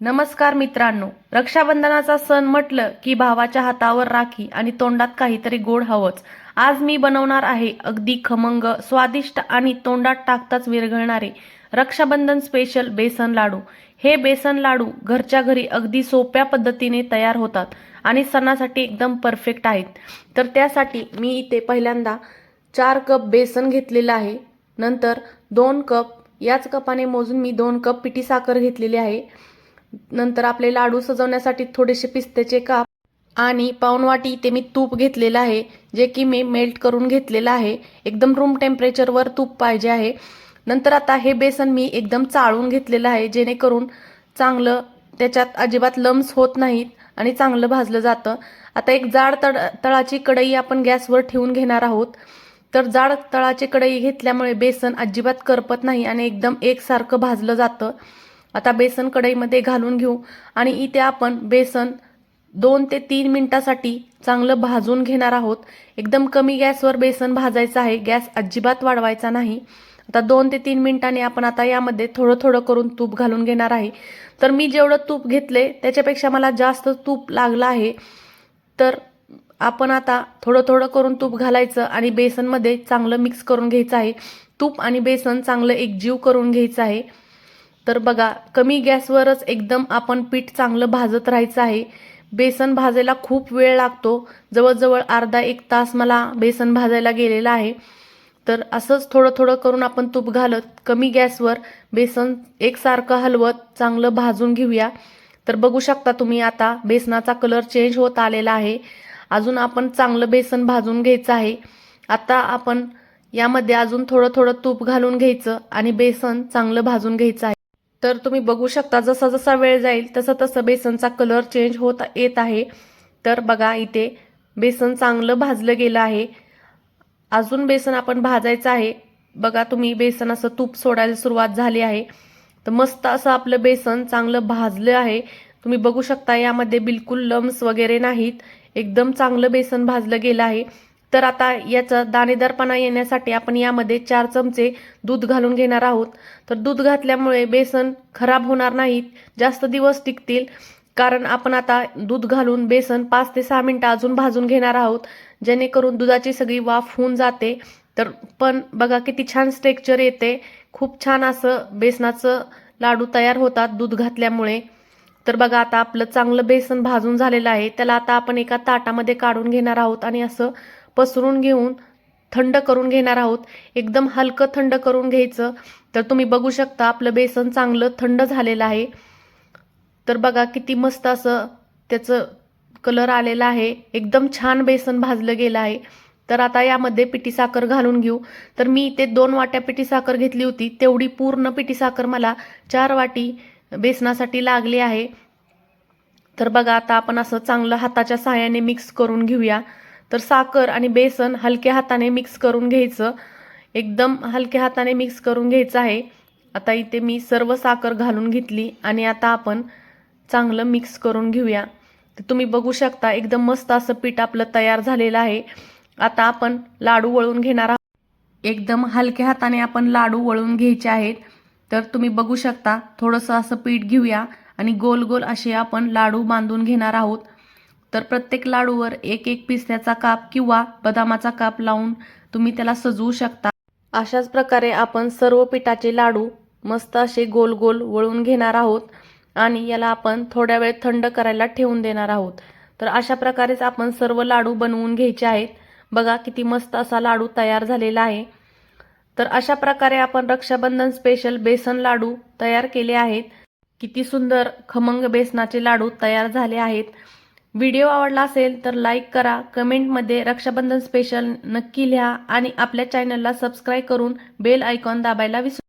नमस्कार मित्रांनो, रक्षाबंधनाचा सण म्हटलं की भावाच्या हातावर राखी आणि तोंडात काहीतरी गोड हवंच। आज मी बनवणार आहे अगदी खमंग, स्वादिष्ट आणि तोंडात टाकताच विरघळणारे रक्षाबंधन स्पेशल बेसन लाडू। हे बेसन लाडू घरच्या घरी अगदी सोप्या पद्धतीने तयार होतात आणि सणासाठी एकदम परफेक्ट आहेत। तर त्यासाठी मी इथे पहिल्यांदा 4 कप बेसन घेतलेलं आहे। नंतर 2 कप, याच कपाने मोजून मी 2 कप पिठी साखर घेतलेली आहे। नंतर आपले लाडू सजवण्यासाठी थोडेसे पिस्त्याचे काप आणि पाऊण वाटी इथे मी तूप घेतलेलं आहे, जे की मी मेल्ट करून घेतलेलं आहे। एकदम रूम टेम्परेचरवर तूप पाहिजे आहे। नंतर आता हे बेसन मी एकदम चाळून घेतलेलं आहे, जेणेकरून चांगलं त्याच्यात अजिबात लम्स होत नाहीत आणि चांगलं भाजलं जातं। आता एक जाड तळाची कढई आपण गॅसवर ठेवून घेणार आहोत। तर जाड तळाची कढई घेतल्यामुळे बेसन अजिबात करपत नाही आणि एकदम एकसारखं भाजलं जातं। आता बेसन कढईमध्ये घालून घेऊ आणि इथे आपण बेसन 2 ते 3 मिनिटासाठी चांगलं भाजून घेणार आहोत। एकदम कमी गॅसवर बेसन भाजायचं आहे, गॅस अजिबात वाढवायचा नाही। आता 2 ते 3 मिनिटांनी आपण आता यामध्ये थोडं थोडं करून तूप घालून घेणार आहे। तर मी जेवढं तूप घेतले त्याच्यापेक्षा मला जास्त तूप लागलं आहे। तर आपण आता थोडं थोडं करून तूप घालायचं आणि बेसनमध्ये चांगलं मिक्स करून घ्यायचं आहे। तूप आणि बेसन चांगलं एकजीव करून घ्यायचं आहे। तर बघा, कमी गॅसवरच एकदम आपण पीठ चांगलं भाजत राहायचं आहे। बेसन भाजायला खूप वेळ लागतो, जवळजवळ अर्धा 1 तास मला बेसन भाजायला गेलेला आहे। तर असंच थोडं थोडं करून आपण तूप घालत कमी गॅसवर बेसन एकसारखं हलवत चांगलं भाजून घेऊया। तर बघू शकता तुम्ही, आता बेसनाचा कलर चेंज होत आलेला आहे। अजून आपण चांगलं बेसन भाजून घ्यायचं आहे। आता आपण यामध्ये अजून थोडं थोडं तूप घालून घ्यायचं आणि बेसन चांगलं भाजून घ्यायचं आहे। तर तुम्ही बघू शकता, जसा जसा वेळ जाईल तसं तसं बेसनचा कलर चेंज होत येत आहे। तर बघा, इथे बेसन चांगलं भाजलं गेलं आहे। अजून बेसन आपण भाजायचं आहे। बघा तुम्ही, बेसन असं तूप सोडायला सुरुवात झाली आहे। तर मस्त असं आपलं बेसन चांगलं भाजलं आहे। तुम्ही बघू शकता, यामध्ये बिलकुल लम्स वगैरे नाहीत, एकदम चांगलं बेसन भाजलं गेलं आहे। तर आता याचा दाणेदारपणा येण्यासाठी आपण यामध्ये 4 चमचे दूध घालून घेणार आहोत। तर दूध घातल्यामुळे बेसन खराब होणार नाहीत, जास्त दिवस टिकतील। कारण आपण आता दूध घालून बेसन 5 ते 6 मिनिटं अजून भाजून घेणार आहोत, जेणेकरून दुधाची सगळी वाफ होऊन जाते। तर पण बघा किती छान टेक्स्चर येते, खूप छान असं बेसनाचं लाडू तयार होतात दूध घातल्यामुळे। तर बघा, आता आपलं चांगलं बेसन भाजून झालेलं आहे। त्याला आता आपण एका ताटामध्ये काढून घेणार आहोत आणि असं पसरून घेऊन थंड करून घेणार आहोत। एकदम हलकं थंड करून घ्यायचं। तर तुम्ही बघू शकता, आपलं बेसन चांगलं थंड झालेलं आहे। तर बघा किती मस्त असं त्याचं कलर आलेला आहे, एकदम छान बेसन भाजलं गेलं आहे। तर आता यामध्ये पिठी साखर घालून घेऊ। तर मी इथे 2 वाट्या पिठी साखर घेतली होती, तेवढी पूर्ण पिठी साखर मला 4 वाटी बेसनासाठी लागली आहे। तर बघा, आता आपण असं चांगलं हाताच्या सहाय्याने मिक्स करून घेऊया। तर साखर आणि बेसन हलक्या हाताने मिक्स करून घ्यायचं, एकदम हलक्या हाताने मिक्स करून घ्यायचं आहे। आता इथे मी सर्व साखर घालून घेतली आणि आता आपण चांगलं मिक्स करून घेऊया। तर तुम्ही बघू शकता, एकदम मस्त असं पीठ आपलं तयार झालेलं आहे। आता आपण लाडू वळून घेणार आहोत। एकदम हलक्या हाताने आपण लाडू वळून घ्यायचे आहेत। तर तुम्ही बघू शकता, थोडंसं असं पीठ घेऊया आणि गोल गोल असे आपण लाडू बांधून घेणार आहोत। तर प्रत्येक लाडूवर एक एक पिस्त्याचा काप किंवा बदामाचा काप लावून तुम्ही त्याला सजवू शकता। अशाच प्रकारे आपण सर्व पिठाचे लाडू मस्त असे गोल गोल वळून घेणार आहोत आणि याला आपण थोड्या वेळ थंड करायला ठेवून देणार आहोत। तर अशा प्रकारेच आपण सर्व लाडू बनवून घ्यायचे आहेत। बघा किती मस्त असा लाडू तयार झालेला आहे। तर अशा प्रकारे आपण रक्षाबंधन स्पेशल बेसन लाडू तयार केले आहेत। किती सुंदर खमंग बेसनाचे लाडू तयार झाले आहेत। व्हिडिओ आवडला असेल तर लाईक करा, कमेंटमध्ये रक्षाबंधन स्पेशल नक्की लिहा आणि आपल्या चॅनलला सबस्क्राईब करून बेल आयकॉन दाबायला विसरू